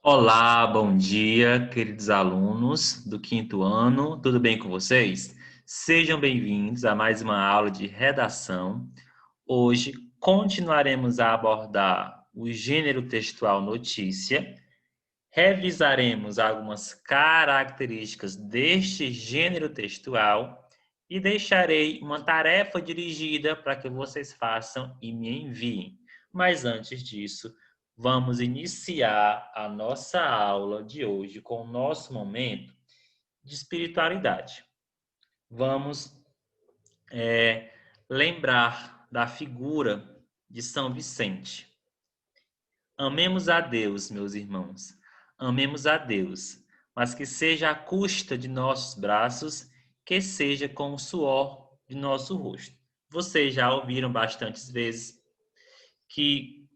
Olá, bom dia, queridos alunos do quinto ano, tudo bem com vocês? Sejam bem-vindos a mais uma aula de redação. Hoje continuaremos a abordar o gênero textual notícia, revisaremos algumas características deste gênero textual e deixarei uma tarefa dirigida para que vocês façam e me enviem. Mas antes disso, vamos iniciar a nossa aula de hoje com o nosso momento de espiritualidade. Vamos lembrar da figura de São Vicente. Amemos a Deus, meus irmãos. Amemos a Deus, mas que seja à custa de nossos braços, que seja com o suor de nosso rosto. Vocês já ouviram bastantes vezes que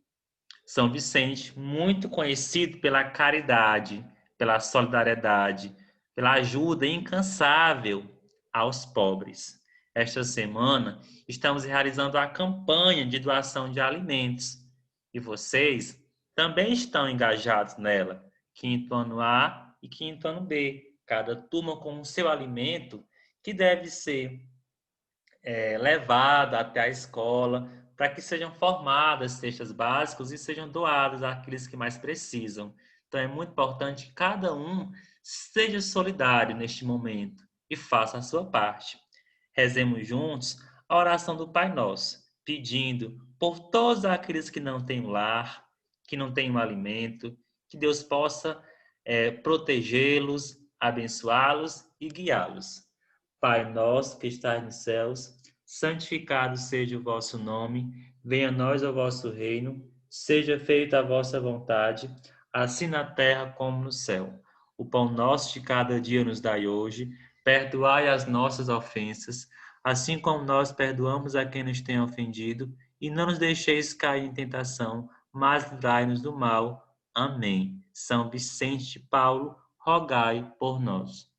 São Vicente, muito conhecido pela caridade, pela solidariedade, pela ajuda incansável aos pobres. Esta semana, estamos realizando a campanha de doação de alimentos e vocês também estão engajados nela. Quinto ano A e quinto ano B. Cada turma com o seu alimento que deve ser levada até a escola para que sejam formadas cestas básicas e sejam doadas àqueles que mais precisam. Então é muito importante que cada um seja solidário neste momento e faça a sua parte. Rezemos juntos a oração do Pai Nosso, pedindo por todos aqueles que não têm lar, que não têm um alimento, que Deus possa protegê-los, abençoá-los e guiá-los. Pai nosso que estás nos céus, santificado seja o vosso nome, venha a nós o vosso reino, seja feita a vossa vontade, assim na terra como no céu. O pão nosso de cada dia nos dai hoje, perdoai as nossas ofensas, assim como nós perdoamos a quem nos tem ofendido, e não nos deixeis cair em tentação, mas livrai-nos do mal. Amém. São Vicente de Paulo, rogai por nós.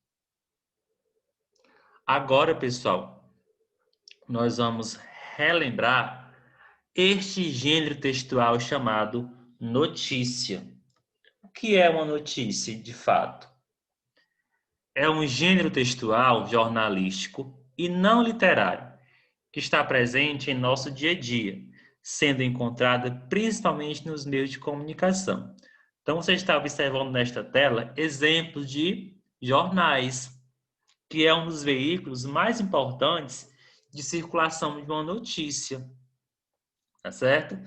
Agora, pessoal, nós vamos relembrar este gênero textual chamado notícia. O que é uma notícia, de fato? É um gênero textual jornalístico e não literário que está presente em nosso dia a dia, sendo encontrada principalmente nos meios de comunicação. Então, você está observando nesta tela exemplos de jornais, que é um dos veículos mais importantes de circulação de uma notícia, tá certo?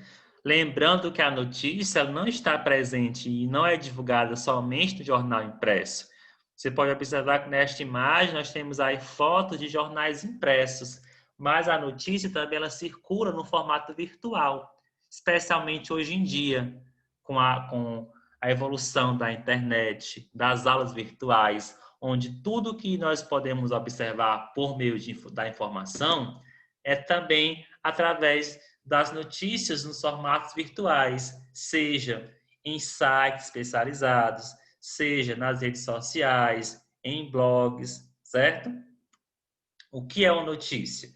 Lembrando que a notícia ela não está presente e não é divulgada somente no jornal impresso. Você pode observar que nesta imagem nós temos aí fotos de jornais impressos, mas a notícia também ela circula no formato virtual, especialmente hoje em dia, com a evolução da internet, das aulas virtuais, onde tudo que nós podemos observar por meio da informação é também através das notícias nos formatos virtuais, seja em sites especializados, seja nas redes sociais, em blogs, certo? O que é uma notícia?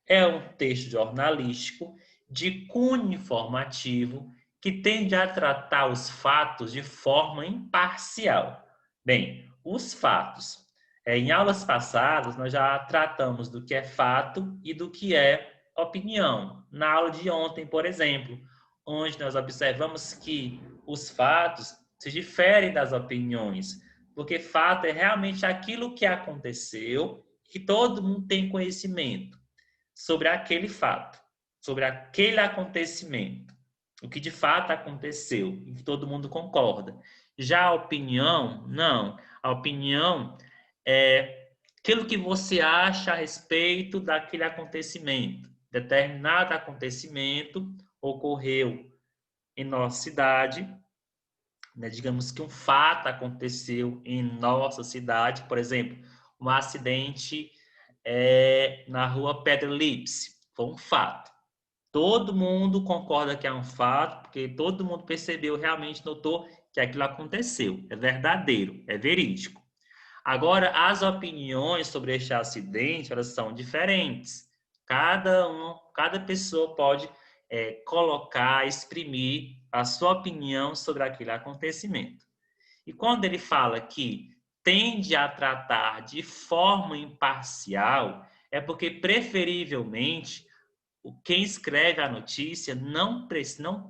É um texto jornalístico de cunho informativo que tende a tratar os fatos de forma imparcial. Bem, os fatos. Em aulas passadas, nós já tratamos do que é fato e do que é opinião. Na aula de ontem, por exemplo, onde nós observamos que os fatos se diferem das opiniões, porque fato é realmente aquilo que aconteceu que todo mundo tem conhecimento sobre aquele fato, sobre aquele acontecimento, o que de fato aconteceu e que todo mundo concorda. Já a opinião, não. A opinião é aquilo que você acha a respeito daquele acontecimento. Determinado acontecimento ocorreu em nossa cidade, né? Digamos que um fato aconteceu em nossa cidade, por exemplo, um acidente na rua Pedro Lipse. Foi um fato. Todo mundo concorda que é um fato, porque todo mundo percebeu, realmente notou que aquilo aconteceu. É verdadeiro, é verídico. Agora, as opiniões sobre este acidente, elas são diferentes. Cada pessoa pode colocar, exprimir a sua opinião sobre aquele acontecimento. E quando ele fala que tende a tratar de forma imparcial, é porque preferivelmente quem escreve a notícia não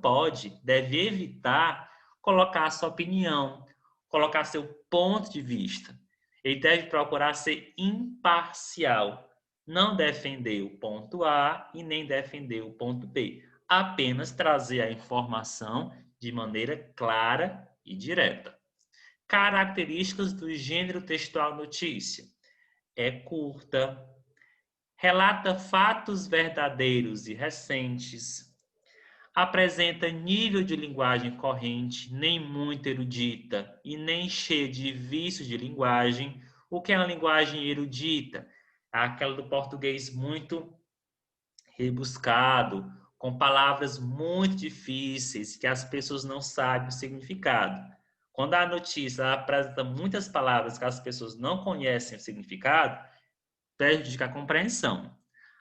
pode, deve evitar colocar a sua opinião, colocar seu ponto de vista. Ele deve procurar ser imparcial, não defender o ponto A e nem defender o ponto B, apenas trazer a informação de maneira clara e direta. Características do gênero textual notícia: é curta, relata fatos verdadeiros e recentes, apresenta nível de linguagem corrente, nem muito erudita e nem cheia de vícios de linguagem. O que é uma linguagem erudita? Aquela do português muito rebuscado, com palavras muito difíceis que as pessoas não sabem o significado. Quando a notícia apresenta muitas palavras que as pessoas não conhecem o significado, prejudica a compreensão.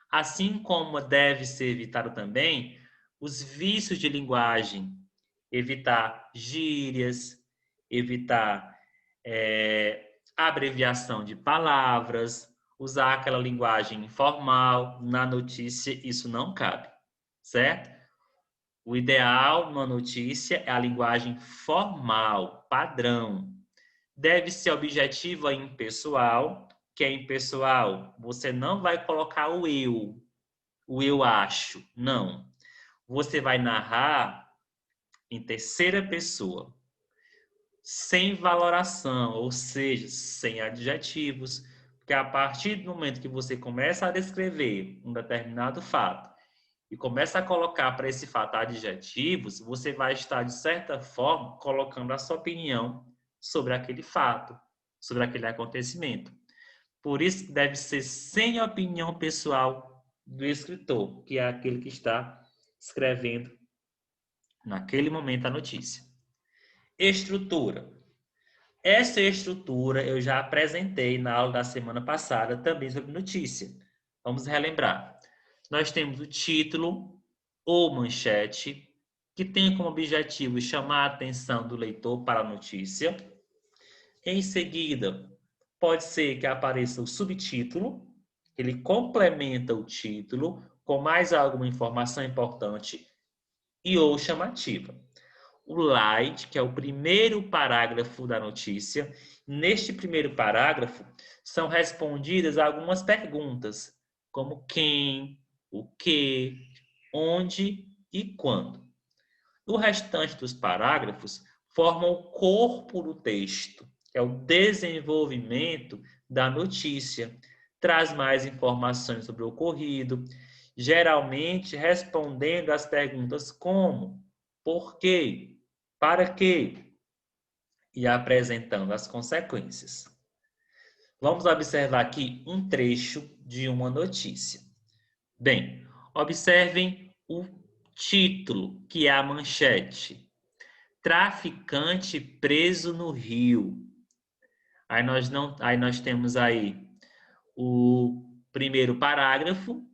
Assim como deve ser evitado também os vícios de linguagem, evitar gírias, evitar abreviação de palavras, usar aquela linguagem informal. Na notícia, isso não cabe, certo? O ideal numa notícia é a linguagem formal, padrão. Deve ser objetiva e impessoal, que é impessoal. Você não vai colocar o eu acho, não. Você vai narrar em terceira pessoa, sem valoração, ou seja, sem adjetivos, porque a partir do momento que você começa a descrever um determinado fato e começa a colocar para esse fato adjetivos, você vai estar, de certa forma, colocando a sua opinião sobre aquele fato, sobre aquele acontecimento. Por isso que deve ser sem a opinião pessoal do escritor, que é aquele que está escrevendo naquele momento a notícia. Estrutura. Essa estrutura eu já apresentei na aula da semana passada também sobre notícia. Vamos relembrar. Nós temos o título ou manchete, que tem como objetivo chamar a atenção do leitor para a notícia. Em seguida, pode ser que apareça o subtítulo, ele complementa o título com mais alguma informação importante e ou chamativa. O light, que é o primeiro parágrafo da notícia. Neste primeiro parágrafo, são respondidas algumas perguntas, como quem, o que, onde e quando. O restante dos parágrafos formam o corpo do texto, que é o desenvolvimento da notícia. Traz mais informações sobre o ocorrido, geralmente respondendo às perguntas como, por quê, para quê, e apresentando as consequências. Vamos observar aqui um trecho de uma notícia. Bem, observem o título, que é a manchete. Traficante preso no Rio. Aí nós temos aí o primeiro parágrafo,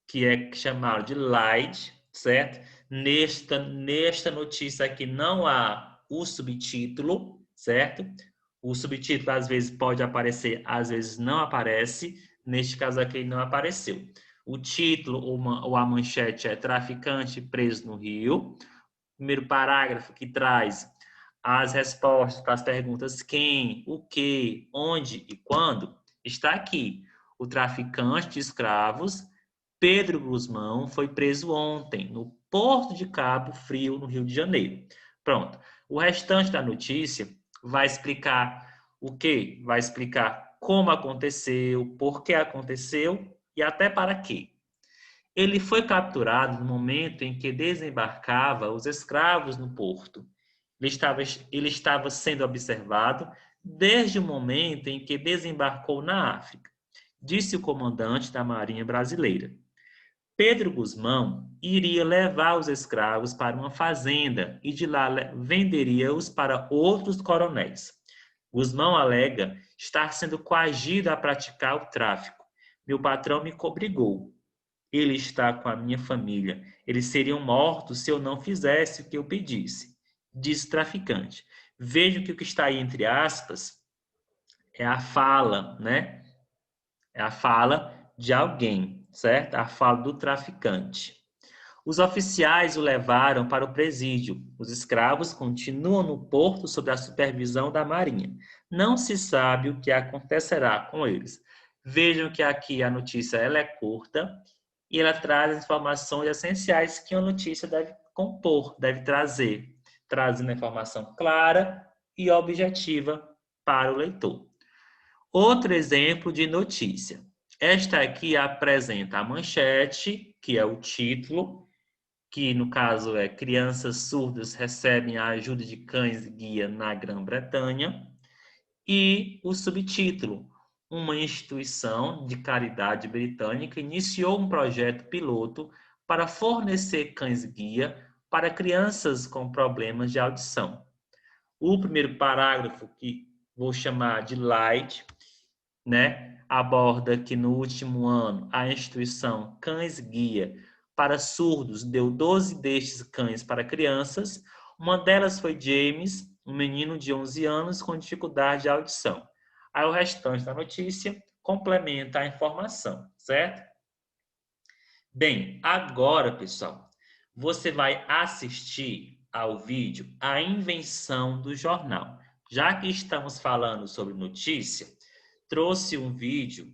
que é chamado de light, certo? Nesta notícia aqui não há o subtítulo, certo? O subtítulo às vezes pode aparecer, às vezes não aparece. Neste caso aqui não apareceu. O título ou a manchete é Traficante preso no Rio. Primeiro parágrafo que traz as respostas para as perguntas quem, o que, onde e quando, está aqui. O traficante de escravos, Pedro Guzmão, foi preso ontem no Porto de Cabo Frio, no Rio de Janeiro. Pronto. O restante da notícia vai explicar o que? Vai explicar como aconteceu, por que aconteceu e até para quê. Ele foi capturado no momento em que desembarcava os escravos no porto. Ele estava sendo observado desde o momento em que desembarcou na África, disse o comandante da Marinha Brasileira. Pedro Guzmão iria levar os escravos para uma fazenda e de lá venderia-os para outros coronéis. Guzmão alega estar sendo coagido a praticar o tráfico. Meu patrão me obrigou. Ele está com a minha família. Eles seriam mortos se eu não fizesse o que eu pedisse. Diz o traficante. Vejam que o que está aí entre aspas é a fala, né? É a fala de alguém, certo? A fala do traficante. Os oficiais o levaram para o presídio. Os escravos continuam no porto sob a supervisão da marinha. Não se sabe o que acontecerá com eles. Vejam que aqui a notícia ela é curta e ela traz informações essenciais que a notícia deve compor, deve trazer, trazendo informação clara e objetiva para o leitor. Outro exemplo de notícia. Esta aqui apresenta a manchete, que é o título, que no caso é Crianças surdas recebem a ajuda de cães-guia na Grã-Bretanha, e o subtítulo, uma instituição de caridade britânica iniciou um projeto piloto para fornecer cães-guia para crianças com problemas de audição. O primeiro parágrafo, que vou chamar de light, né, aborda que no último ano a instituição Cães Guia para Surdos deu 12 destes cães para crianças. Uma delas foi James, um menino de 11 anos com dificuldade de audição. Aí o restante da notícia complementa a informação, certo? Bem, agora, pessoal, você vai assistir ao vídeo A Invenção do Jornal. Já que estamos falando sobre notícia, trouxe um vídeo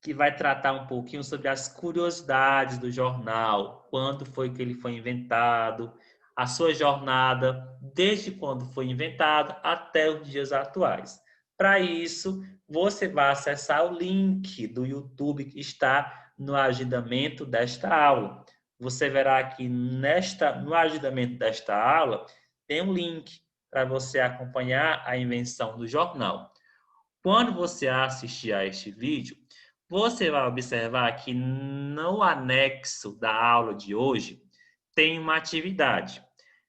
que vai tratar um pouquinho sobre as curiosidades do jornal, quando foi que ele foi inventado, a sua jornada desde quando foi inventado até os dias atuais. Para isso, você vai acessar o link do YouTube que está no agendamento desta aula. Você verá aqui no agendamento desta aula tem um link para você acompanhar a invenção do jornal. Quando você assistir a este vídeo, você vai observar que no anexo da aula de hoje tem uma atividade.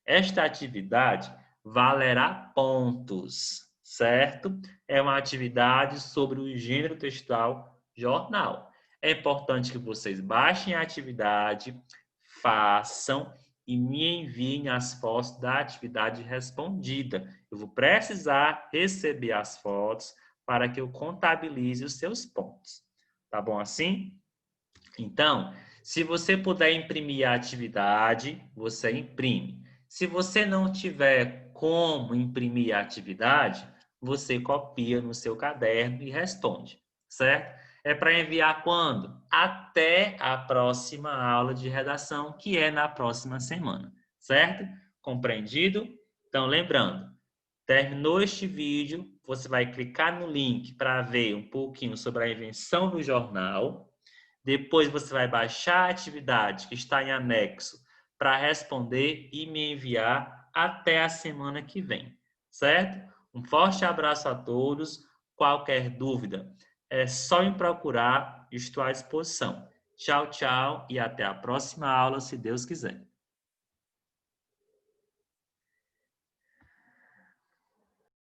Esta atividade valerá pontos, certo? É uma atividade sobre o gênero textual jornal. É importante que vocês baixem a atividade, façam e me enviem as fotos da atividade respondida. Eu vou precisar receber as fotos para que eu contabilize os seus pontos. Tá bom assim? Então, se você puder imprimir a atividade, você imprime. Se você não tiver como imprimir a atividade, você copia no seu caderno e responde, certo? É para enviar quando? Até a próxima aula de redação, que é na próxima semana, certo? Compreendido? Então, lembrando, terminou este vídeo, você vai clicar no link para ver um pouquinho sobre a invenção do jornal. Depois você vai baixar a atividade que está em anexo para responder e me enviar até a semana que vem, certo? Um forte abraço a todos. Qualquer dúvida, é só me procurar, estou à disposição. Tchau, tchau e até a próxima aula, se Deus quiser.